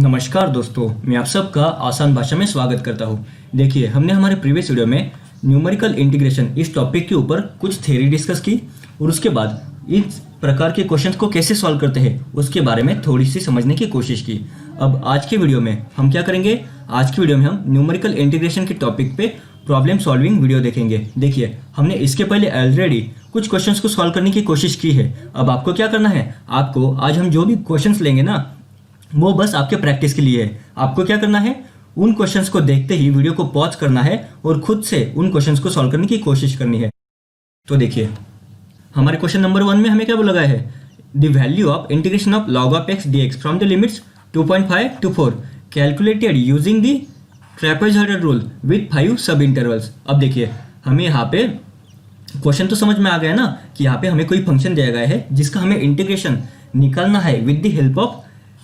नमस्कार दोस्तों, मैं आप सबका आसान भाषा में स्वागत करता हूँ। देखिए, हमने हमारे प्रीवियस वीडियो में न्यूमेरिकल इंटीग्रेशन इस टॉपिक के ऊपर कुछ थ्योरी डिस्कस की और उसके बाद इस प्रकार के क्वेश्चंस को कैसे सॉल्व करते हैं उसके बारे में थोड़ी सी समझने की कोशिश की। अब आज के वीडियो में हम क्या करेंगे, आज की वीडियो में हम न्यूमेरिकल इंटीग्रेशन के टॉपिक पे प्रॉब्लम सॉल्विंग वीडियो देखेंगे। देखिए, हमने इसके पहले ऑलरेडी कुछ क्वेश्चंस को सॉल्व करने की कोशिश की है। अब आपको क्या करना है, आपको आज हम जो भी क्वेश्चंस लेंगे ना वो बस आपके प्रैक्टिस के लिए है। आपको क्या करना है, उन क्वेश्चंस को देखते ही वीडियो को पॉज करना है और खुद से उन क्वेश्चंस को सॉल्व करने की कोशिश करनी है। तो देखिए, हमारे क्वेश्चन नंबर 1 में हमें क्या बोला गया है, the value of integration of log of x dx from the limits 2.5 to 4 calculated using the trapezoidal rule with 5 सब इंटरवल्स। अब देखिए, हमें यहाँ पे क्वेश्चन तो समझ में आ गया ना कि यहाँ पे हमें कोई फंक्शन दिया गया है जिसका हमें इंटीग्रेशन निकालना है with the help of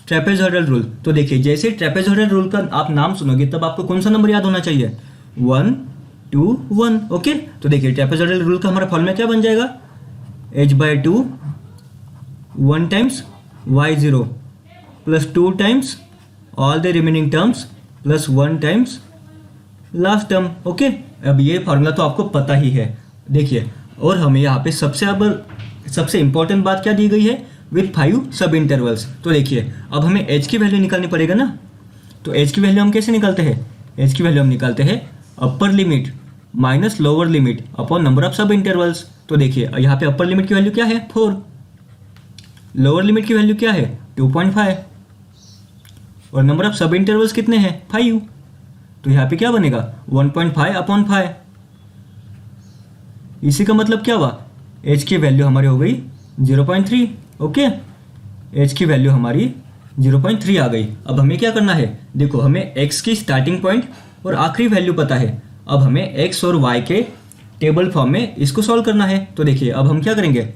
trapezoidal rule. तो देखिए, जैसे ट्रेपेजॉइडल रूल का आप नाम सुनोगे तब आपको कौन सा नंबर याद होना चाहिए, 1 2 1। ओके, तो देखिए ट्रेपेजॉइडल रूल का हमारा फॉर्मूला क्या बन जाएगा, h/2 1 times y0 plus 2 times all the remaining terms plus 1 times last term. Okay, अब ये फॉर्मूला तो आपको पता ही है। देखिए, और हमें यहाँ पे सबसे इंपॉर्टेंट बात क्या दी गई है, विथ 5 सब इंटरवल्स। तो देखिए, अब हमें h की वैल्यू निकालनी पड़ेगा ना। तो h की वैल्यू हम कैसे निकालते हैं, h की वैल्यू हम निकालते हैं upper limit minus lower limit upon number of सब इंटरवल्स। तो देखिए, यहाँ पे अपर लिमिट की वैल्यू क्या है, 4, लोअर लिमिट की वैल्यू क्या है, 2.5 और नंबर ऑफ सब इंटरवल्स कितने हैं, 5। तो यहाँ पे क्या बनेगा, 1.5 अपॉन 5। इसी का मतलब क्या हुआ, h की वैल्यू हमारी हो गई 0.3। ओके, h की वैल्यू हमारी 0.3 आ गई। अब हमें क्या करना है, देखो हमें x की स्टार्टिंग पॉइंट और आखिरी वैल्यू पता है। अब हमें x और y के टेबल फॉर्म में इसको सॉल्व करना है। तो देखिए, अब हम क्या करेंगे,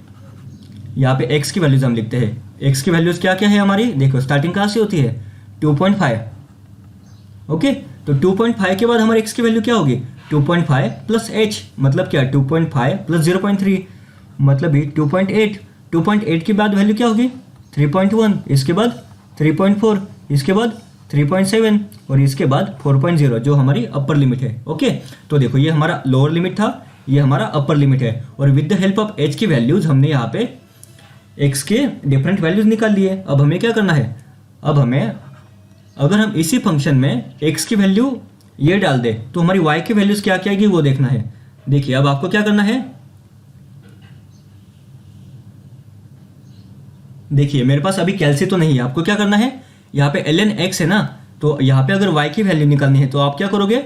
यहाँ पे x की वैल्यूज हम लिखते हैं। x की वैल्यूज क्या क्या है हमारी, देखो स्टार्टिंग कहाँ से होती है, 2.5। ओके, तो 2.5 के बाद हमारे x की वैल्यू क्या होगी, 2.5 प्लस h मतलब क्या, 2.5 प्लस 0.3 मतलब ही 2.8। 2.8 के बाद वैल्यू क्या होगी, 3.1, इसके बाद 3.4, इसके बाद 3.7 और इसके बाद 4.0 जो हमारी अपर लिमिट है। ओके, तो देखो ये हमारा लोअर लिमिट था, ये हमारा अपर लिमिट है और with the help of h की वैल्यूज हमने यहाँ पे x के डिफरेंट वैल्यूज निकाल लिए। अब हमें क्या करना है, अब हमें अगर हम इसी फंक्शन में x की वैल्यू ये डाल दे तो हमारी y की वैल्यूज क्या क्या आएगी वो देखना है। देखिए, अब आपको क्या करना है, देखिए मेरे पास अभी कैलसी तो नहीं है, आपको क्या करना है, यहाँ पे ln x है ना, तो यहाँ पे अगर y की वैल्यू निकालनी है तो आप क्या करोगे,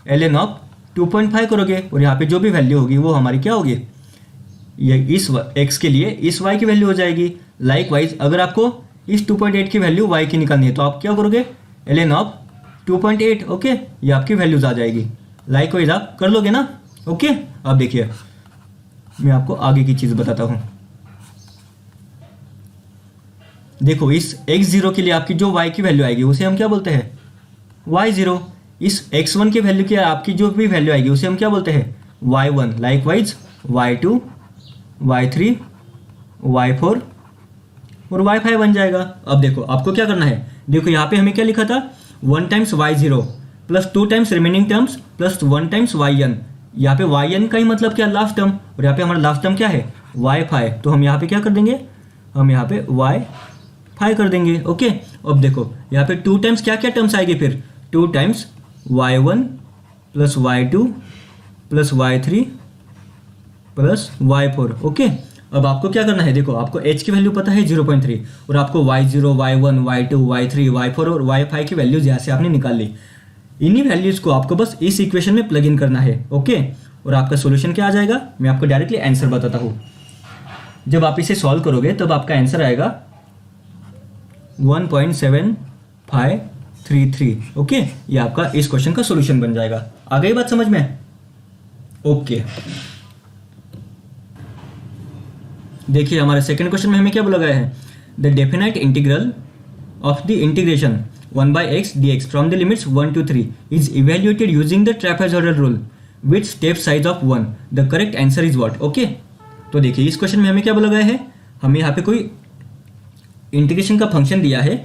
ln ऑफ 2.5 करोगे और यहाँ पे जो भी वैल्यू होगी वो हमारी क्या होगी, ये इस x के लिए इस y की वैल्यू हो जाएगी। लाइकवाइज अगर आपको इस 2.8 की वैल्यू y की निकालनी है तो आप क्या करोगे, ln ऑफ 2.8। ओके, ये आपकी वैल्यूज आ जाएगी। लाइकवाइज आप कर लोगे ना। ओके, अब देखिए मैं आपको आगे की चीज़ बताता हूँ। देखो, इस x0 के लिए आपकी जो y की वैल्यू आएगी उसे हम क्या बोलते हैं, y0। इस x1 की वैल्यू की आपकी जो भी वैल्यू आएगी उसे हम क्या बोलते हैं, y1। Likewise y2 y3 y4 और y5 बन जाएगा। अब देखो आपको क्या करना है, देखो यहाँ पे हमें क्या लिखा था, 1 times y0 plus 2 times remaining terms plus 1 times yn। यहाँ पे yn का ही मतलब क्या, लास्ट टर्म, और यहाँ पे हमारा लास्ट टर्म क्या है, y5। तो हम यहाँ पे क्या कर देंगे, हम यहाँ पे y5 कर देंगे। ओके, अब देखो यहाँ पे 2 टाइम्स क्या क्या टर्म्स आएगी, फिर 2 times y1 plus y2 plus y3 plus y4। Okay, अब आपको क्या करना है, देखो आपको h की वैल्यू पता है 0.3 और आपको y0 y1 y2 y3 y4 और y5 की वैल्यूज यहाँ से आपने निकाल ली। इन्हीं वैल्यूज को आपको बस इस इक्वेशन में प्लग इन करना है। ओके, और आपका सोल्यूशन क्या आ जाएगा, मैं आपको डायरेक्टली आंसर बताता हूँ। जब आप इसे सॉल्व करोगे तब आपका आंसर आएगा 1.7533। ओके, ये आपका इस क्वेश्चन का सॉल्यूशन बन जाएगा। आ गई बात समझ में। ओके, देखिए हमारे सेकंड क्वेश्चन में हमें क्या बोला गया है, the definite integral of the integration 1/x dx from the limits 1 to 3 is evaluated using the trapezoidal rule with step size of 1। The correct answer is what. Okay, तो देखिए इस क्वेश्चन में हमें क्या बोला गया है, हमें यहाँ पे कोई इंटीग्रेशन का फंक्शन दिया है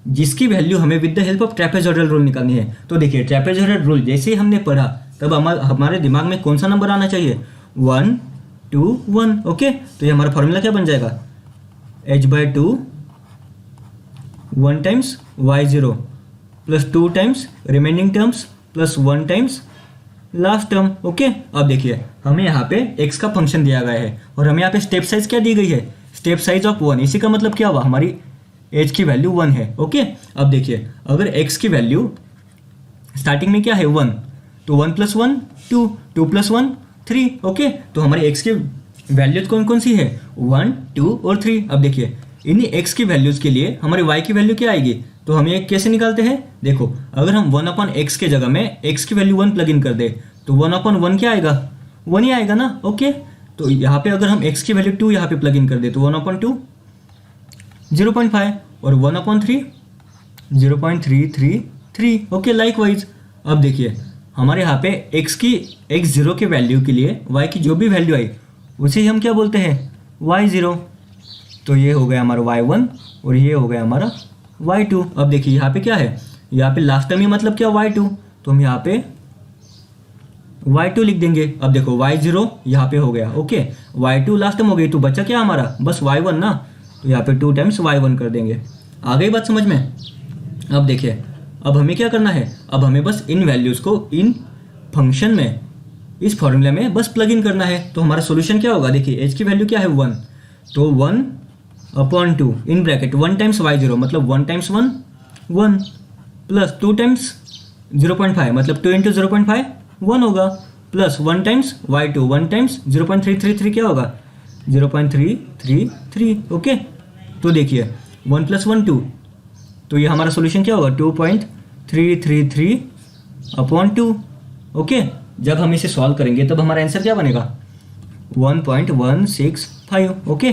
जिसकी वैल्यू हमें with the help of trapezoidal rule निकालनी है। तो देखिए ट्रेपेजॉइडल रूल जैसे ही हमने पढ़ा तब हमारे दिमाग में कौन सा नंबर आना चाहिए, 1 2 1। ओके, तो ये हमारा फॉर्मूला क्या बन जाएगा, h/2 1 times y0 plus 2 times remaining terms plus 1 times last term. Okay, अब देखिए हमें यहाँ पे x का फंक्शन दिया गया है और हमें यहाँ पे स्टेप साइज क्या दी गई है, स्टेप साइज ऑफ 1। इसी का मतलब क्या हुआ, हमारी h की वैल्यू 1 है। ओके, अब देखिए अगर x की वैल्यू स्टार्टिंग में क्या है 1, तो 1 + 1 2, 2 + 1 3। ओके, तो हमारी x की वैल्यूज कौन कौन सी है, 1 2 और 3। अब देखिए इन्हीं x की वैल्यूज के लिए हमारी y की वैल्यू क्या आएगी, तो हम ये कैसे निकालते हैं, देखो अगर हम 1/x के जगह में x की वैल्यू 1 प्लग इन कर दे तो 1/1 क्या आएगा, 1 ही आएगा ना। ओके, तो यहाँ पे अगर हम x की वैल्यू 2 यहाँ पे प्लग इन कर दे तो 1/2 0.5 और 1/3 0.333। ओके, लाइक वाइज अब देखिए हमारे यहाँ पे x0 के वैल्यू के लिए y की जो भी वैल्यू आई उसे ही हम क्या बोलते हैं, y0। तो ये हो गया हमारा y1 और ये हो गया हमारा y2। अब देखिए यहाँ पे क्या है, यहाँ पे लास्ट टर्म ही मतलब क्या, y2, तो हम यहाँ पे y2 लिख देंगे। अब देखो y0 यहाँ पे हो गया। ओके, y2 लास्ट टर्म हो गई तो बचा क्या हमारा, बस y1 ना, तो यहाँ पे 2 टाइम्स y1 कर देंगे। आ गई बात समझ में। अब देखिए अब हमें क्या करना है, अब हमें बस इन वैल्यूज़ को इन फंक्शन में इस फॉर्मूला में बस प्लग इन करना है। तो हमारा सोल्यूशन क्या होगा, देखिए h की वैल्यू क्या है 1, तो 1/2 इन ब्रैकेट 1 टाइम्स y0 मतलब 1 टाइम्स 1 1 प्लस 2 टाइम्स 0.5 मतलब 2 × 0.5 1 होगा प्लस 1 टाइम्स y2 1 टाइम्स 0.333 क्या होगा, 0.333। ओके, तो देखिए 1 + 1 2, तो ये हमारा सोल्यूशन क्या होगा 2.333/2। ओके, जब हम इसे सॉल्व करेंगे तब हमारा आंसर क्या बनेगा 1.165। ओके,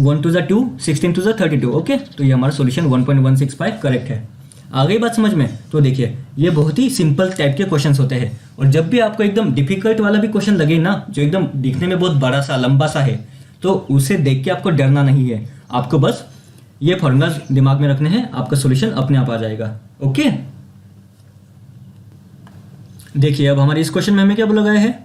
1 2 2 16 2 32। ओके, तो ये हमारा सोल्यूशन 1.165 करेक्ट है। आ गई बात समझ में। तो देखिए ये बहुत ही सिंपल टाइप के क्वेश्चंस होते हैं और जब भी आपको एकदम डिफिकल्ट वाला भी क्वेश्चन लगे ना, जो एकदम दिखने में बहुत बड़ा सा लंबा सा है, तो उसे देख के आपको डरना नहीं है, आपको बस ये फॉर्मूलाज दिमाग में रखने हैं, आपका सॉल्यूशन अपने आप आ जाएगा। ओके, देखिए अब हमारे इस क्वेश्चन में हमें क्या बोला गया है,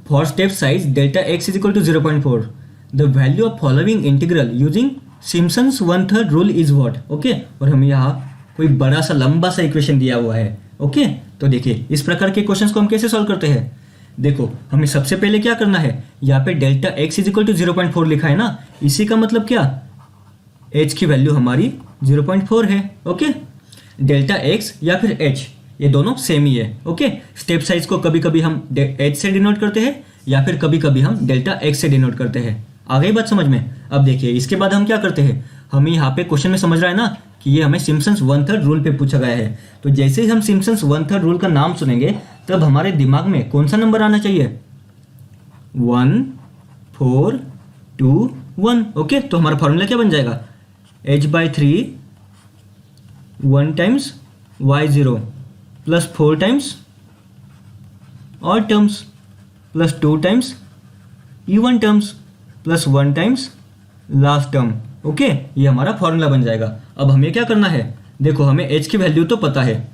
for step size delta x = 0.4 the value of following integral using Simpson's 1/3 rule is what. Okay, और हमें यहाँ कोई बड़ा सा लंबा सा इक्वेशन दिया हुआ है। ओके, तो देखिए इस प्रकार के क्वेश्चंस को हम कैसे सॉल्व करते हैं, देखो हमें सबसे पहले क्या करना है, यहाँ पे डेल्टा x = 0.4 लिखा है ना, इसी का मतलब क्या, h की वैल्यू हमारी 0.4 है। ओके, डेल्टा x या फिर h ये दोनों सेम ही है। ओके, स्टेप साइज को कभी कभी हम h से डिनोट करते हैं या फिर कभी कभी हम डेल्टा x से डिनोट करते हैं। आ गई बात समझ में। अब देखिए इसके बाद हम क्या करते हैं, हमें यहाँ पे क्वेश्चन में समझ रहा है ना कि ये हमें सिम्पसन्स 1/3 रूल पे पूछा गया है, तो जैसे ही हम सिम्पसन्स 1/3 रूल का नाम सुनेंगे तब हमारे दिमाग में कौन सा नंबर आना चाहिए, 1 4 2 1। ओके, तो हमारा फॉर्मूला क्या बन जाएगा, h/3 1 times y0 plus 4 times odd terms plus 2 times even terms plus 1 times last term. Okay, ये हमारा फॉर्मूला बन जाएगा। अब हमें क्या करना है, देखो हमें h की वैल्यू तो पता है,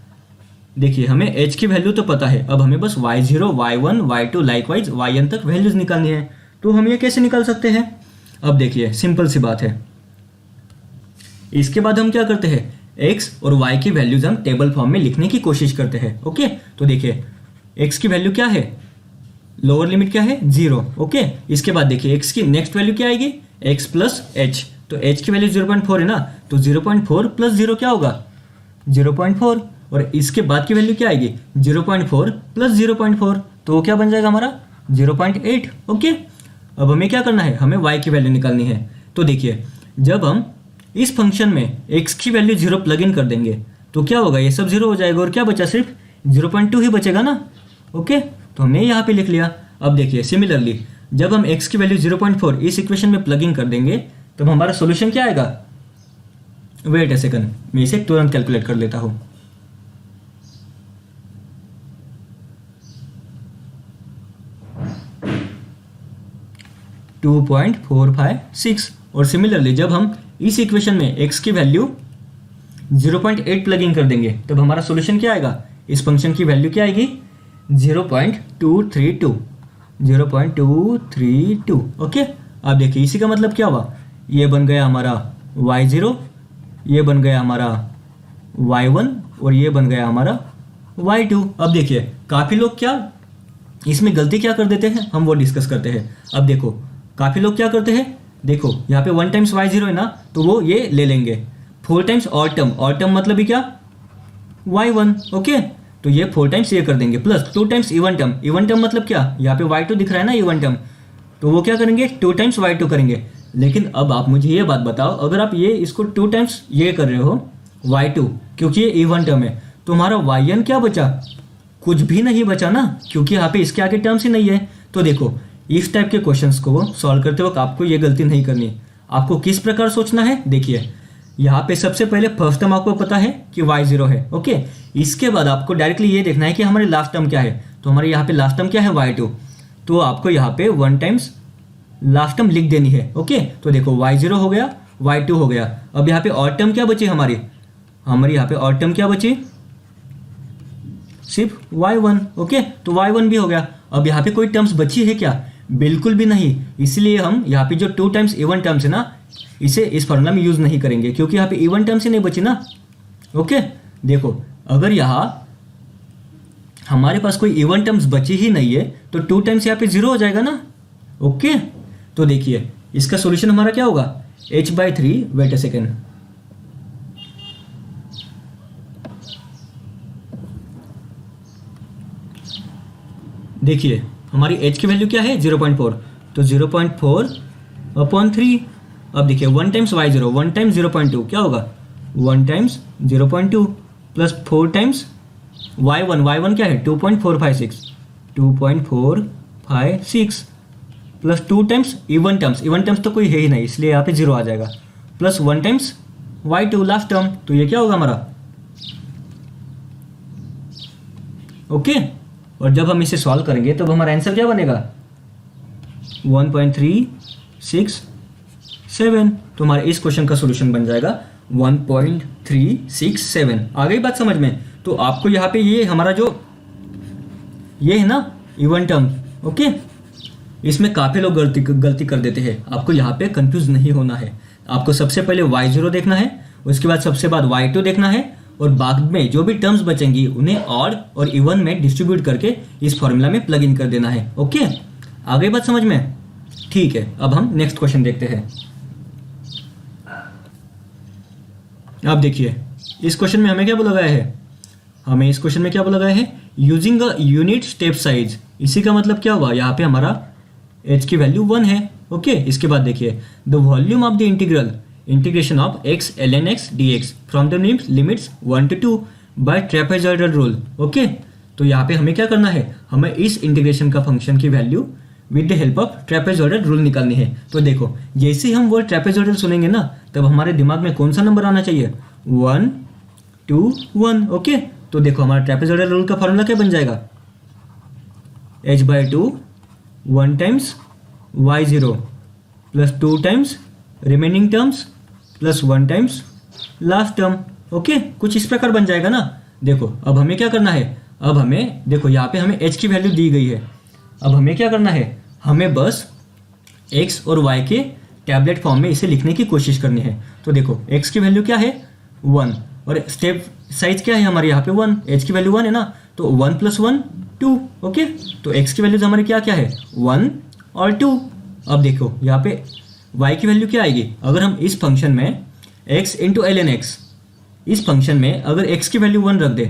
देखिए हमें h की वैल्यू तो पता है, अब हमें बस y0 y1 y2 likewise yn तक वैल्यूज निकालनी है। तो हम ये कैसे निकाल सकते हैं, अब देखिए सिंपल सी बात है, इसके बाद हम क्या करते हैं, x और y की वैल्यूज हम टेबल फॉर्म में लिखने की कोशिश करते हैं। ओके, तो देखिए x की वैल्यू क्या है, लोअर लिमिट क्या है 0। ओके, इसके बाद देखिए x की नेक्स्ट वैल्यू क्या आएगी, x प्लस h, तो h की वैल्यू 0.4 है ना, तो 0.4 प्लस 0 क्या होगा 0.4, और इसके बाद की वैल्यू क्या आएगी 0.4 प्लस 0.4, तो वो क्या बन जाएगा हमारा 0.8। ओके, अब हमें क्या करना है, हमें y की वैल्यू निकालनी है। तो देखिए जब हम इस फंक्शन में x की वैल्यू 0 प्लग इन कर देंगे तो क्या होगा, ये सब 0 हो जाएगा और क्या बचा, सिर्फ 0.2 ही बचेगा ना। ओके, तो हमने यहाँ पे लिख लिया। अब देखिए सिमिलरली जब हम x की वैल्यू 0.4 इस इक्वेशन में प्लग इन कर देंगे तब हमारा सोल्यूशन क्या आएगा, वेट ए सेकंड, मैं इसे तुरंत कैलकुलेट कर लेता हूँ। (2.456) और सिमिलरली जब हम इस इक्वेशन में x की वैल्यू 0.8 प्लग इन कर देंगे, तब हमारा सोल्यूशन क्या आएगा, इस फंक्शन की वैल्यू क्या आएगी 0.232 0.232। ओके, अब देखिए इसी का मतलब क्या हुआ, ये बन गया हमारा y0, ये बन गया हमारा y1 और ये बन गया हमारा y2। अब देखिए काफ़ी लोग क्या इसमें गलती क्या कर देते हैं, हम वो डिस्कस करते हैं। अब देखो काफ़ी लोग क्या करते हैं, देखो यहाँ पे 1 टाइम्स y0 है ना, तो वो ये ले लेंगे 4 टाइम्स और टर्म मतलब ही क्या y1। ओके, तो ये 4 टाइम्स ये कर देंगे प्लस 2 टाइम्स इवन टर्म मतलब क्या, यहाँ पे y2 दिख रहा है ना इवन टर्म, तो वो क्या करेंगे 2 टाइम्स y2 करेंगे। लेकिन अब आप मुझे ये बात बताओ, अगर आप ये इसको 2 टाइम्स ये कर रहे हो y2, क्योंकि ये इवन टर्म है, तो हमारा yn क्या बचा, कुछ भी नहीं बचा ना, क्योंकि यहाँ पे इसके आगे टर्म्स ही नहीं है। तो देखो इस टाइप के क्वेश्चंस को सॉल्व करते वक्त आपको ये गलती नहीं करनी। आपको किस प्रकार सोचना है, देखिए यहाँ पे सबसे पहले फर्स्ट टर्म आपको पता है कि y0 है। ओके, इसके बाद आपको डायरेक्टली ये देखना है कि हमारे लास्ट टर्म क्या है, तो हमारे यहाँ पे लास्ट टर्म क्या है y2, तो आपको यहाँ पे 1 टाइम्स लास्ट टर्म लिख देनी है। ओके, तो देखो y0 हो गया, y2 हो गया, अब यहाँ पे और टर्म क्या बची हमारी यहाँ पे और टर्म क्या बची, सिर्फ y1। ओके, तो y1 भी हो गया। अब यहाँ पे कोई टर्म्स बची है क्या, बिल्कुल भी नहीं, इसलिए हम यहाँ पे जो 2 टाइम्स इवन टर्म्स है ना, इसे इस फॉर्मूला में यूज नहीं करेंगे, क्योंकि यहाँ पे इवन टर्म्स ही नहीं बची ना। ओके, देखो अगर यहाँ हमारे पास कोई इवन टर्म्स बची ही नहीं है, तो 2 टाइम्स यहाँ पे 0 हो जाएगा ना। ओके, तो देखिए इसका सॉल्यूशन हमारा क्या होगा, h/3, वेट अ सेकेंड, देखिए हमारी h की वैल्यू क्या है 0.4, तो 0.4/3। अब देखिए 1 टाइम्स y0, 1 टाइम्स 0.2 क्या होगा, 1 टाइम्स 0.2 प्लस 4 टाइम्स y1 क्या है 2.456 प्लस 2 टाइम्स इवन टर्म्स तो कोई है ही नहीं, इसलिए यहाँ पे 0 आ जाएगा, plus 1 times y2 last term, तो ये क्या होगा हमारा। ओके, और जब हम इसे सॉल्व करेंगे तो हमारा आंसर क्या बनेगा 1.367, तो हमारे इस क्वेश्चन का सॉल्यूशन बन जाएगा 1.367। आ गई बात समझ में। तो आपको यहाँ पे ये हमारा जो ये है ना इवन टर्म, ओके, इसमें काफ़ी लोग गलती कर देते हैं। आपको यहाँ पे कंफ्यूज नहीं होना है, आपको सबसे पहले y0 देखना है, उसके बाद सबसे बाद y2 देखना है, और बाद में जो भी टर्म्स बचेंगी उन्हें ऑड और इवन में डिस्ट्रीब्यूट करके इस फॉर्मूला में प्लग इन कर देना है। ओके, आ गई बात समझ में। ठीक है, अब हम नेक्स्ट क्वेश्चन देखते हैं। अब देखिए इस क्वेश्चन में हमें क्या बोला गया है, हमें इस क्वेश्चन में क्या बोला गया है, using a unit step size. इसी का मतलब क्या हुआ, यहाँ पे हमारा h की वैल्यू 1 है। ओके, इसके बाद देखिए the volume of the integration of x ln x dx from the limits 1 to 2 by trapezoidal rule. Okay, तो यहाँ पे हमें क्या करना है, हमें इस इंटीग्रेशन का फंक्शन की value with the help of trapezoidal rule निकालनी है। तो देखो जैसे ही हम वर्ड ट्रेपेजॉइडल सुनेंगे ना, तब हमारे दिमाग में कौन सा नंबर आना चाहिए, 1 2 1। ओके, तो देखो हमारा ट्रेपेजॉइडल रूल का फॉर्मूला क्या बन जाएगा, h/2 1 times y0 plus 2 times remaining terms plus 1 times last term. Okay, कुछ इस प्रकार बन जाएगा ना। देखो अब हमें क्या करना है, अब हमें देखो यहाँ पे हमें h की वैल्यू दी गई है, अब हमें क्या करना है, हमें बस x और y के टैबलेट फॉर्म में इसे लिखने की कोशिश करनी है। तो देखो x की वैल्यू क्या है 1, और स्टेप साइज क्या है हमारे यहाँ पे 1, h की वैल्यू 1 है ना, तो 1 + 1 2। ओके, तो x की वैल्यूज हमारे क्या क्या है 1 और 2। अब देखो यहाँ पे y की वैल्यू क्या आएगी, अगर हम इस फंक्शन में x × ln x, इस फंक्शन में अगर x की वैल्यू 1 रख दे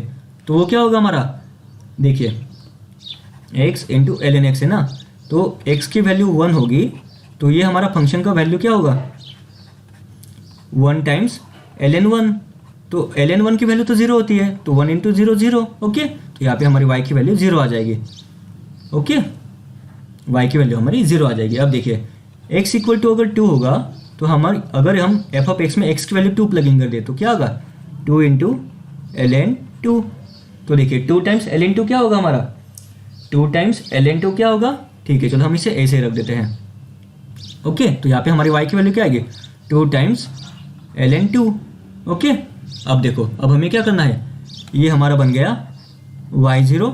तो वो क्या होगा हमारा, देखिए x × ln x है ना, तो x की वैल्यू 1 होगी, तो ये हमारा फंक्शन का वैल्यू क्या होगा 1 टाइम्स ln 1, तो ln 1 की वैल्यू तो 0 होती है, तो 1 × 0 0। ओके, तो यहाँ पे हमारी y की वैल्यू 0 आ जाएगी। ओके, y की वैल्यू हमारी 0 आ जाएगी। अब देखिए x = अगर 2 होगा, तो अगर हम f(x) में x की वैल्यू 2 प्लग इन कर दे तो क्या होगा 2 × ln 2। तो देखिए 2 टाइम्स ln 2 क्या होगा हमारा, 2 टाइम्स ln 2 क्या होगा। ठीक है, चलो हम इसे ऐसे रख देते हैं। ओके, तो यहाँ पे हमारी y की वैल्यू क्या आएगी 2 टाइम्स ln2। ओके, अब देखो, अब हमें क्या करना है, ये हमारा बन गया y0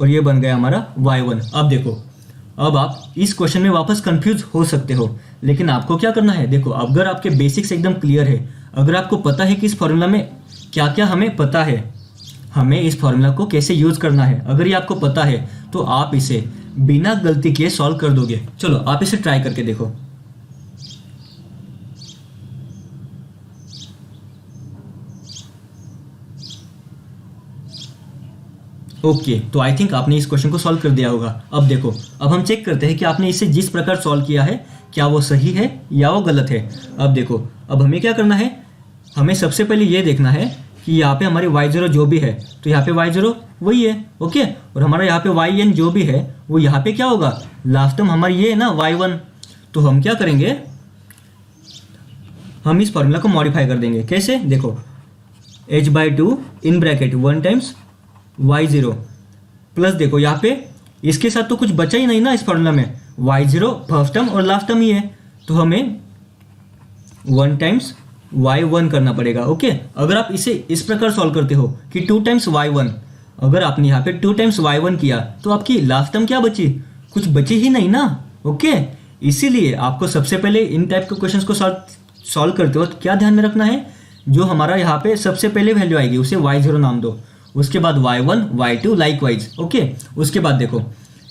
और ये बन गया हमारा y1। अब देखो, अब आप इस क्वेश्चन में वापस कंफ्यूज हो सकते हो, लेकिन आपको क्या करना है, देखो अगर आपके बेसिक्स एकदम क्लियर है, अगर आपको पता है कि इस फॉर्मूला में क्या क्या हमें पता है, हमें इस फॉर्मूला को कैसे यूज करना है, अगर ये आपको पता है तो आप इसे बिना गलती किए सॉल्व कर दोगे। चलो आप इसे ट्राई करके देखो। ओके, तो आई थिंक आपने इस क्वेश्चन को सॉल्व कर दिया होगा। अब देखो, अब हम चेक करते हैं कि आपने इसे जिस प्रकार सॉल्व किया है क्या वो सही है या वो गलत है। अब देखो, अब हमें क्या करना है, हमें सबसे पहले ये देखना है कि यहाँ पे हमारी y0 जो भी है, तो यहाँ पे y0 वही है। ओके, और हमारा यहाँ पे yn जो भी है वो यहाँ पे क्या होगा, लास्ट टर्म हमारी ये है ना y1। तो हम क्या करेंगे, हम इस फॉर्मूला को मॉडिफाई कर देंगे। कैसे, देखो h/2 in bracket 1 times y0 plus, देखो यहाँ पे इसके साथ तो कुछ बचा ही नहीं ना इस फॉर्मूला में, y0 फर्स्ट टर्म और लास्ट टर्म ही है, तो हमें 1 टाइम्स y1 करना पड़ेगा। ओके, अगर आप इसे इस प्रकार सॉल्व करते हो कि 2 टाइम्स y1, अगर आपने यहाँ पे 2 टाइम्स y1 किया तो आपकी लास्ट टर्म क्या बची, कुछ बची ही नहीं ना। ओके, इसीलिए आपको सबसे पहले इन टाइप के क्वेश्चंस को सॉल्व करते वक्त क्या ध्यान में रखना है, जो हमारा यहाँ पे सबसे पहले वैल्यू आएगी उसे y0 नाम दो, उसके बाद y1 y2 लाइकवाइज। ओके, उसके बाद देखो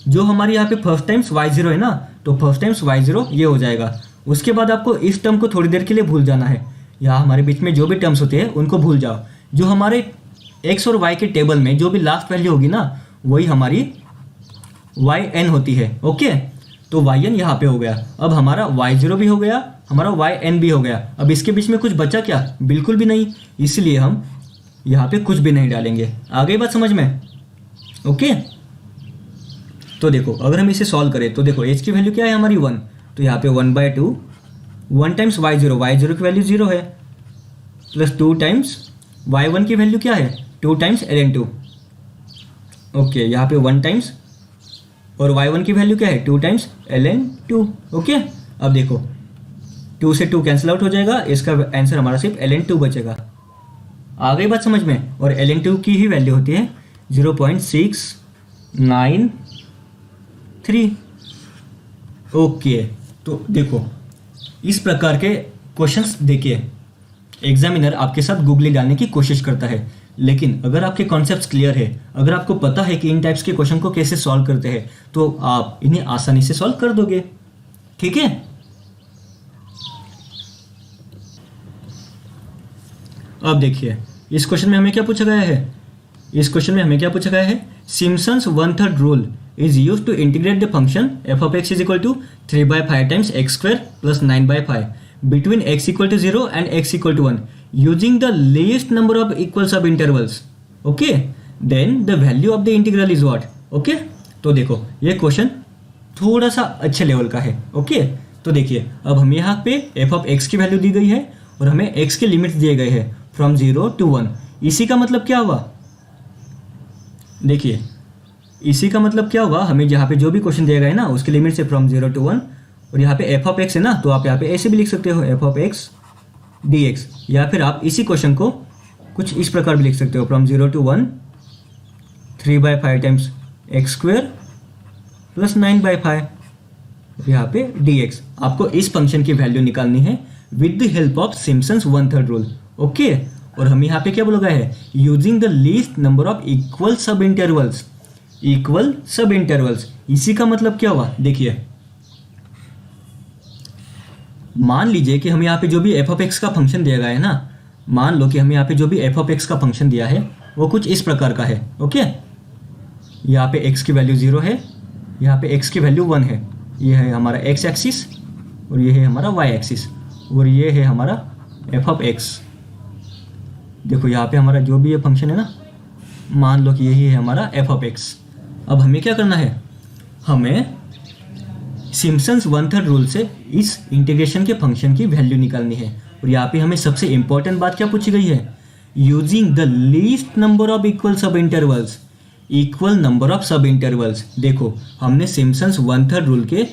जो हमारे यहाँ पे फर्स्ट टाइम्स y0 है ना, तो फर्स्ट टाइम्स y0 ये हो जाएगा। उसके बाद आपको इस टर्म को थोड़ी देर के लिए भूल जाना है, यहाँ हमारे बीच में जो भी टर्म्स होते हैं उनको भूल जाओ। जो हमारे x और y के टेबल में जो भी लास्ट वैल्यू होगी ना, वही हमारी yn होती है। ओके, तो yn यहाँ पे हो गया। अब हमारा y0 भी हो गया, हमारा yn भी हो गया। अब इसके बीच में कुछ बचा क्या, बिल्कुल भी नहीं, इसलिए हम यहाँ पे कुछ भी नहीं डालेंगे। आ गई बात समझ में। ओके, तो देखो अगर हम इसे सॉल्व करें तो देखो h की वैल्यू क्या है हमारी 1, तो यहाँ पे 1/2 1 टाइम्स y0 की वैल्यू 0 है, प्लस 2 टाइम्स y1 की वैल्यू क्या है 2 टाइम्स ln2। ओके, यहाँ पे 1 टाइम्स और y1 की वैल्यू क्या है 2 टाइम्स ln2। ओके, अब देखो 2 से 2 कैंसिल आउट हो जाएगा, इसका आंसर हमारा सिर्फ ln2 बचेगा। आ गई बात समझ में। और ln2 की ही वैल्यू होती है 0.693। ओके, तो देखो इस प्रकार के क्वेश्चंस देखिए एग्जामिनर आपके साथ गूगली डालने की कोशिश करता है, लेकिन अगर आपके कॉन्सेप्ट्स क्लियर है, अगर आपको पता है कि इन टाइप्स के क्वेश्चन को कैसे सॉल्व करते हैं, तो आप इन्हें आसानी से सॉल्व कर दोगे। ठीक है, अब देखिए इस क्वेश्चन में हमें क्या पूछा गया है, इस क्वेश्चन में हमें क्या पूछा गया है, Simpson's 1/3 rule is used to integrate the function f of x is equal to 3/5 times x square plus 9/5 between x equal to 0 and x equal to 1 using the least number of equal subintervals. Okay, then the value of the integral is what? Okay, तो देखो ये question थोड़ा सा अच्छे level का है। Okay, तो देखिए अब हम यहाँ पे f of x की वैल्यू दी गई है और हमें x के लिमिट्स दिए गए हैं फ्रॉम 0 to 1। इसी का मतलब क्या हुआ, देखिए इसी का मतलब क्या हुआ, हमें यहाँ पे जो भी क्वेश्चन दिया गया है ना उसके लिमिट से फ्रॉम 0 to 1, और यहाँ पे f of x है ना, तो आप यहाँ पे ऐसे भी लिख सकते हो f of x dx, या फिर आप इसी क्वेश्चन को कुछ इस प्रकार भी लिख सकते हो from 0 to 1 3/5 times x square plus 9/5 यहाँ पे dx। आपको इस फंक्शन की वैल्यू निकालनी है with the help of Simpson's 1/3 rule. Okay, और हम यहाँ पे क्या बोला गया है, using the least number of equal sub intervals. Equal sub intervals, इसी का मतलब क्या हुआ, देखिए मान लीजिए कि हम यहाँ पे जो भी f of x का फंक्शन दिया गया है ना, मान लो कि हम यहाँ पे जो भी f of x का फंक्शन दिया है वो कुछ इस प्रकार का है। ओके, यहाँ पे x की वैल्यू 0 है, यहाँ पे x की वैल्यू 1 है, ये है हमारा x एक्सिस और ये है हमारा y एक्सिस, और ये है हमारा f of x। देखो यहाँ पे हमारा जो भी ये फंक्शन है ना, मान लो कि यही है हमारा f of x। अब हमें क्या करना है, हमें सिम्पसन्स 1/3 रूल से इस इंटीग्रेशन के फंक्शन की वैल्यू निकालनी है। और यहाँ पे हमें सबसे इंपॉर्टेंट बात क्या पूछी गई है, using the least number of equal sub intervals. Equal number of सब इंटरवल्स, देखो हमने सिम्पसन्स 1/3 रूल के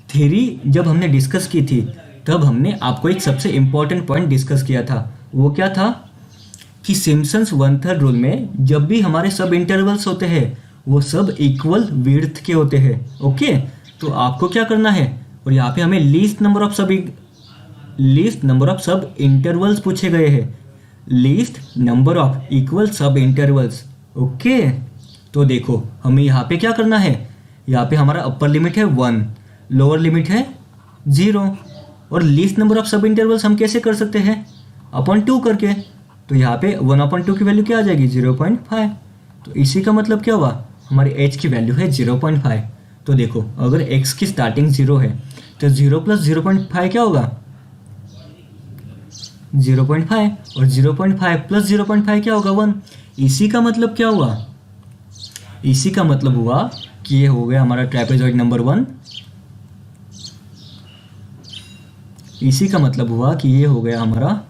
थ्योरी जब हमने डिस्कस की थी तब हमने आपको एक सबसे इम्पोर्टेंट पॉइंट डिस्कस किया था। वो क्या था कि सिम्पसन्स 1/3 रूल में जब भी हमारे सब इंटरवल्स होते हैं वो सब इक्वल विड्थ के होते हैं। ओके, तो आपको क्या करना है, और यहाँ पे हमें लीस्ट नंबर ऑफ सब इंटरवल्स पूछे गए हैं, least number of equal sub intervals. Okay, तो देखो हमें यहाँ पे क्या करना है, यहाँ पे हमारा अपर लिमिट है 1, लोअर लिमिट है 0, और लीस्ट नंबर ऑफ सब इंटरवल्स हम कैसे कर सकते हैं, अपॉन 2 करके। तो यहाँ पे 1/2 की वैल्यू क्या आ जाएगी, 0.5। तो इसी का मतलब क्या हुआ, हमारी h की वैल्यू है 0.5। तो देखो अगर x की स्टार्टिंग 0 है तो 0 + 0.5 क्या होगा, 0.5, और 0.5 + 0.5 क्या होगा, 1। इसी का मतलब क्या हुआ, इसी का मतलब हुआ कि ये हो गया हमारा ट्रेपेजॉइड नंबर 1। इसी का मतलब हुआ कि ये हो गया हमारा,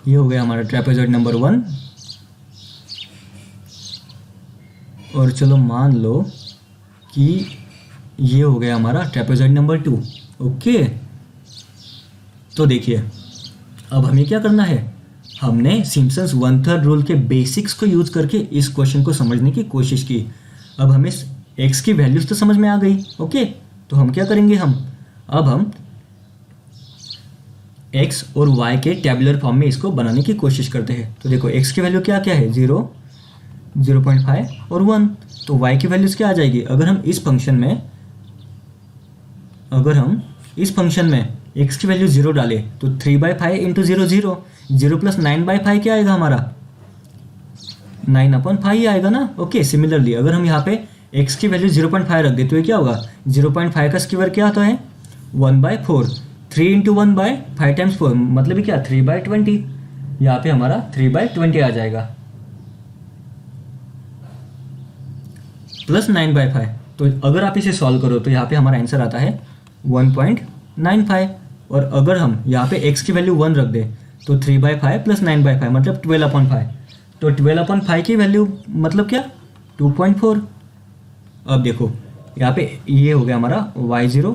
ये हो गया हमारा ट्रेपेजॉइड नंबर 1। और चलो मान लो कि ये हो गया हमारा ट्रेपेजॉइड नंबर 2। ओके, तो देखिए अब हमें क्या करना है, हमने सिम्पसन्स 1/3 रूल के बेसिक्स को यूज करके इस क्वेश्चन को समझने की कोशिश की। अब हमें x की वैल्यूज तो समझ में आ गई। ओके, तो हम क्या करेंगे, अब हम x और y के टेबुलर फॉर्म में इसको बनाने की कोशिश करते हैं। तो देखो x की वैल्यू क्या क्या है, 0, 0.5 और 1। तो y की वैल्यूज क्या आ जाएगी, अगर हम इस फंक्शन में x की वैल्यू 0 डाले तो 3/5 इंटू 0 0, 0 + 9/5 क्या आएगा हमारा, 9/5 ही आएगा ना। ओके, सिमिलरली अगर हम यहाँ पे x की वैल्यू 0.5 रख दे तो ये क्या होगा, 0.5 का स्क्वायर क्या आता है, 1/4, 3 × 1/5 × 4 मतलब ये क्या, 3/20। यहाँ पे हमारा 3/20 आ जाएगा, प्लस 9/5। तो अगर आप इसे सॉल्व करो तो यहाँ पे हमारा आंसर आता है 1.95। और अगर हम यहाँ पे x की वैल्यू 1 रख दे तो 3/5 + 9/5 मतलब 12/5। तो 12/5 की वैल्यू मतलब क्या, 2.4। अब देखो यहाँ पे ये हो गया हमारा y0,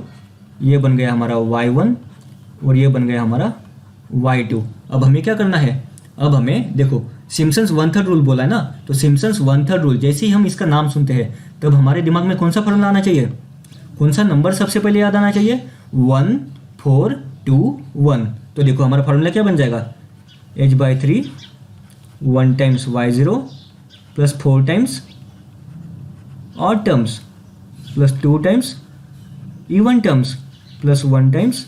ये बन गया हमारा y1 और ये बन गया हमारा y2। अब हमें क्या करना है, अब हमें देखो सिम्पसन्स 1/3 रूल बोला है ना, तो सिम्पसन्स 1/3 रूल जैसे ही हम इसका नाम सुनते हैं तब हमारे दिमाग में कौन सा फॉर्मूला आना चाहिए, कौन सा नंबर सबसे पहले याद आना चाहिए, 1 4 2 1। तो देखो हमारा फॉर्मूला क्या बन जाएगा, h/3 1 times y0 + 4 times odd terms + 2 times even terms + 1 times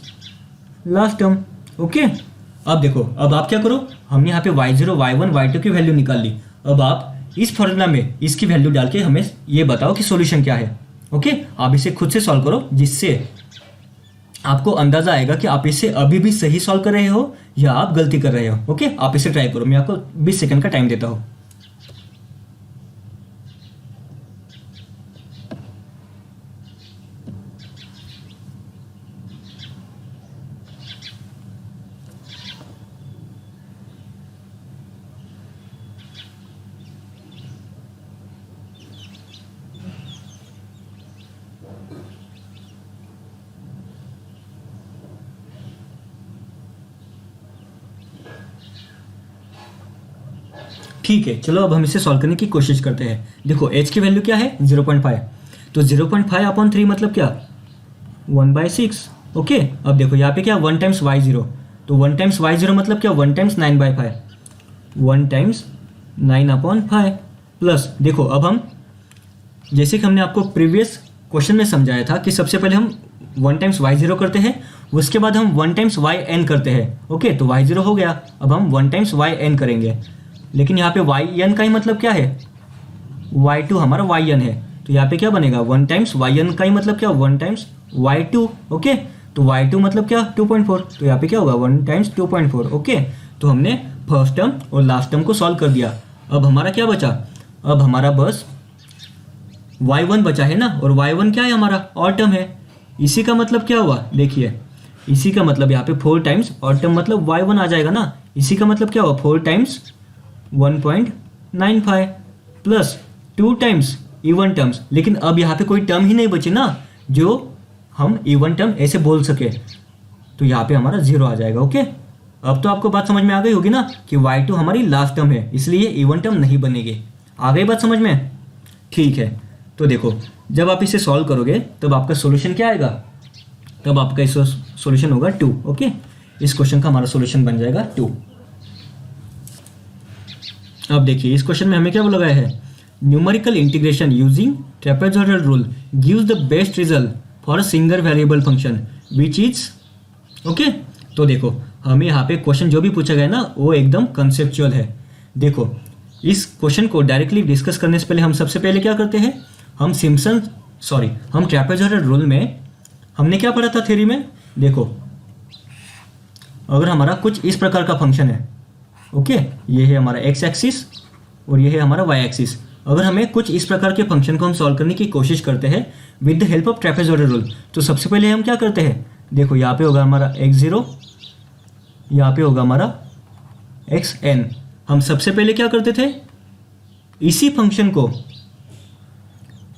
last term. Okay, अब देखो अब आप क्या करो, हमने यहाँ पे y0 y1 y2 की वैल्यू निकाल ली। अब आप इस फॉर्मूला में इसकी वैल्यू डाल के हमें ये बताओ कि सॉल्यूशन क्या है। ओके, आप इसे खुद से सॉल्व करो जिससे आपको अंदाजा आएगा कि आप इसे अभी भी सही सॉल्व कर रहे हो या आप गलती कर रहे हो। ओके, आप इसे ट्राई करो, मैं आपको 20 सेकंड का टाइम देता हूँ। ठीक है, चलो अब हम इसे सॉल्व करने की कोशिश करते हैं। देखो h की वैल्यू क्या है, 0.5। तो 0.5/3 मतलब क्या, 1/6। ओके, अब देखो यहाँ पे क्या 1 टाइम्स y0, तो 1 टाइम्स y0 मतलब क्या, 1 टाइम्स 9/5, 1 टाइम्स 9/5 प्लस देखो अब हम जैसे कि हमने आपको प्रीवियस क्वेश्चन में समझाया था कि सबसे पहले हम 1 टाइम्स y0 करते हैं, उसके बाद हम 1 टाइम्स yn करते हैं। ओके, तो y0 हो गया, अब हम 1 टाइम्स yn करेंगे, लेकिन यहाँ पे yn का ही मतलब क्या है, y2 हमारा yn है, तो यहाँ पे क्या बनेगा, 1 टाइम्स yn का ही मतलब क्या, 1 टाइम्स y2। ओके, तो y2 मतलब क्या, 2.4, तो यहाँ पे क्या होगा, 1 टाइम्स 2.4। ओके, तो हमने फर्स्ट टर्म और लास्ट टर्म को सॉल्व कर दिया। अब हमारा क्या बचा, अब हमारा बस y1 बचा है ना, और y1 क्या है हमारा, ऑड टर्म है। इसी का मतलब क्या हुआ, देखिए इसी का मतलब यहाँ पे 4 टाइम्स ऑड टर्म मतलब y1 आ जाएगा ना। इसी का मतलब क्या हुआ, 4 times 1.95 plus 2 times even terms. लेकिन अब यहाँ पे कोई टर्म ही नहीं बची ना, जो हम इवन टर्म ऐसे बोल सके, तो यहाँ पे हमारा 0 आ जाएगा। ओके, अब तो आपको बात समझ में आ गई होगी ना कि y2 हमारी लास्ट टर्म है, इसलिए इवन टर्म नहीं बनेगी। आ गई बात समझ में? ठीक है, तो देखो जब आप इसे सॉल्व करोगे तब आपका सॉल्यूशन क्या आएगा? तब आपका इस सॉल्यूशन होगा 2। ओके, इस क्वेश्चन का हमारा सॉल्यूशन बन जाएगा 2। अब देखिए इस क्वेश्चन में हमें क्या बोला गया है? Numerical integration using trapezoidal rule gives the best result for a single variable function which is. Okay, तो देखो हमें यहाँ पे क्वेश्चन जो भी पूछा गया ना वो एकदम कंसेप्चुअल है। देखो इस क्वेश्चन को डायरेक्टली डिस्कस करने से पहले हम सबसे पहले क्या करते हैं? हम ट्रेपेजॉइडल रूल में हमने क्या पढ़ा था थ्योरी में? देखो अगर हमारा कुछ इस प्रकार का फंक्शन है, ओके, ये है हमारा x एक्सिस और ये है हमारा y एक्सिस। अगर हमें कुछ इस प्रकार के फंक्शन को हम सॉल्व करने की कोशिश करते हैं with the help of trapezoidal rule, तो सबसे पहले हम क्या करते हैं? देखो यहाँ पे होगा हमारा x0, यहाँ पे होगा हमारा xn। हम सबसे पहले क्या करते थे? इसी फंक्शन को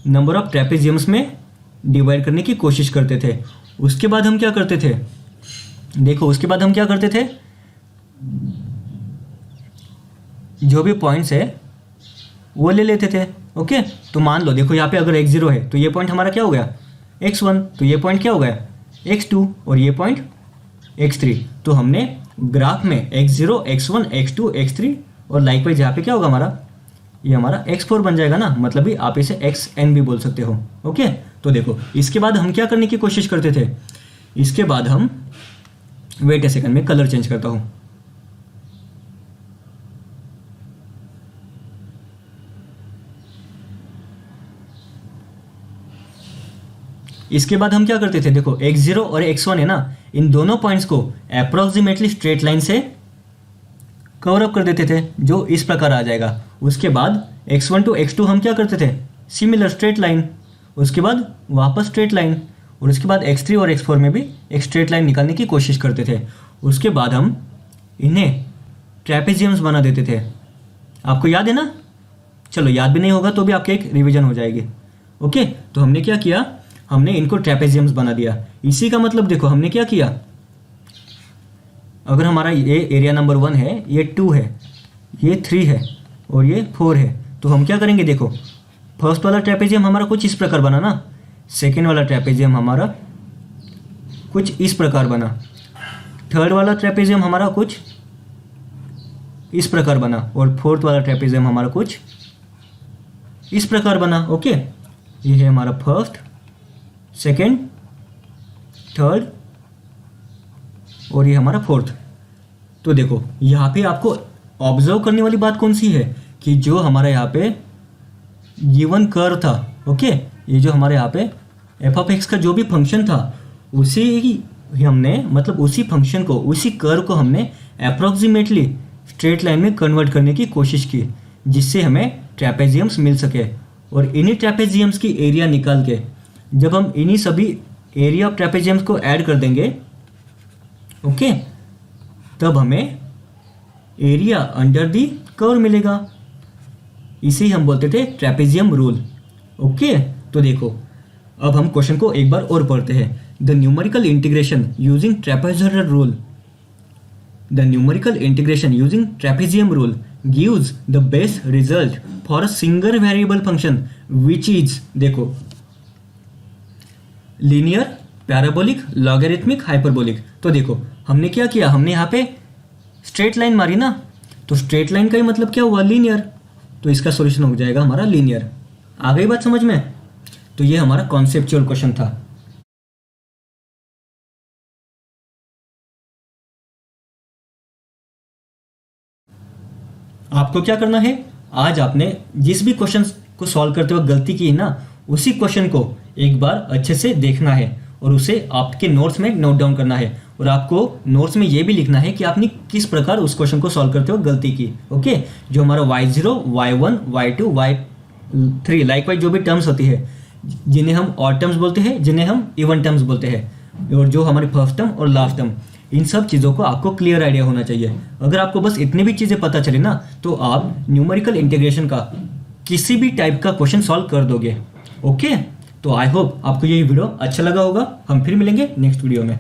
नंबर ऑफ ट्रेपेजियम्स में डिवाइड करने की कोशिश करते थे। उसके बाद हम क्या करते थे? देखो उसके बाद हम क्या करते थे? जो भी पॉइंट्स है वो ले लेते थे। ओके, तो मान लो देखो यहाँ पे अगर x0 है तो ये पॉइंट हमारा क्या हो गया? x1, तो ये पॉइंट क्या हो गया? x2, और ये पॉइंट x3। तो हमने ग्राफ में x0, x1, x2, x3 और लाइकवाइज यहाँ पे क्या होगा हमारा? ये हमारा x4 बन जाएगा ना, मतलब भी आप इसे xn भी बोल सकते हो। ओके, तो देखो इसके बाद हम क्या करने की कोशिश करते थे? इसके बाद हम, वेट ए सेकंड में कलर चेंज करता हूँ। इसके बाद हम क्या करते थे? देखो x0 और x1 है ना, इन दोनों पॉइंट्स को अप्रोक्सीमेटली स्ट्रेट लाइन से कवर अप कर देते थे, जो इस प्रकार आ जाएगा। उसके बाद x1 टू x2 हम क्या करते थे? Similar straight line. उसके बाद वापस स्ट्रेट लाइन, और उसके बाद x3 और x4 में भी एक स्ट्रेट लाइन निकालने की कोशिश करते थे। उसके बाद हम इन्हें ट्रेपेजियम्स बना देते थे। आपको याद है ना? चलो याद भी नहीं होगा तो भी आपके एक रिवीजन हो जाएगी। ओके, तो हमने क्या किया? हमने इनको ट्रेपेजियम्स बना दिया। इसी का मतलब देखो हमने क्या किया? अगर हमारा ये एरिया नंबर 1 है, ये 2 है, ये 3 है और ये 4 है, तो हम क्या करेंगे? देखो फर्स्ट वाला ट्रेपेजियम हमारा कुछ इस प्रकार बना ना, सेकेंड वाला ट्रेपेजियम हमारा कुछ इस प्रकार बना, थर्ड वाला ट्रेपेजियम हमारा कुछ इस प्रकार बना, और फोर्थ वाला ट्रेपेजियम हमारा कुछ इस प्रकार बना। ओके, ये है हमारा फर्स्ट, सेकेंड, थर्ड और ये हमारा फोर्थ। तो देखो यहाँ पे आपको ऑब्जर्व करने वाली बात कौन सी है कि जो हमारा यहाँ पे गिवन कर्व था, ओके, ये जो हमारे यहाँ पे एफ ऑफ एक्स का जो भी फंक्शन था उसी ही हमने, मतलब उसी फंक्शन को, उसी कर्व को हमने अप्रोक्सीमेटली स्ट्रेट लाइन में कन्वर्ट करने की कोशिश की, जिससे हमें ट्रेपेजियम्स मिल सके। और इन्हीं ट्रेपेजियम्स की एरिया निकाल के जब हम इन्हीं सभी एरिया ऑफ ट्रेपेजियम्स को ऐड कर देंगे, ओके, तब हमें एरिया अंडर दी कर्व मिलेगा। इसे हम बोलते थे ट्रेपेजियम रूल। ओके, तो देखो अब हम क्वेश्चन को एक बार और पढ़ते हैं। The numerical integration using trapezoidal rule, the numerical integration using trapezium rule gives the best result for a single variable function which is, देखो, लीनियर, पैराबोलिक, लॉगरिथमिक, हाइपरबोलिक। तो देखो हमने क्या किया? हमने यहाँ पे स्ट्रेट लाइन मारी ना, तो स्ट्रेट लाइन का ही मतलब क्या हुआ? लीनियर। तो इसका सॉल्यूशन हो जाएगा हमारा लीनियर। आ गई बात समझ में? तो ये हमारा कॉन्सेप्चुअल क्वेश्चन था। आपको क्या करना है? आज आपने जिस भी क्वेश्चन को सॉल्व करते वक्त गलती की है ना, उसी क्वेश्चन को एक बार अच्छे से देखना है और उसे आपके नोट्स में नोट डाउन करना है। और आपको नोट्स में ये भी लिखना है कि आपने किस प्रकार उस क्वेश्चन को सॉल्व करते वक्त गलती की। ओके, जो हमारा y0, y1, y2, y3 likewise जो भी टर्म्स होती है, जिन्हें हम ऑड टर्म्स बोलते हैं, जिन्हें हम इवन टर्म्स बोलते हैं, और जो हमारी फर्स्ट टर्म और लास्ट टर्म, इन सब चीज़ों को आपको क्लियर आइडिया होना चाहिए। अगर आपको बस इतनी भी चीज़ें पता चले ना, तो आप न्यूमेरिकल इंटीग्रेशन का किसी भी टाइप का क्वेश्चन सॉल्व कर दोगे। ओके, तो आई होप आपको ये वीडियो अच्छा लगा होगा। हम फिर मिलेंगे नेक्स्ट वीडियो में।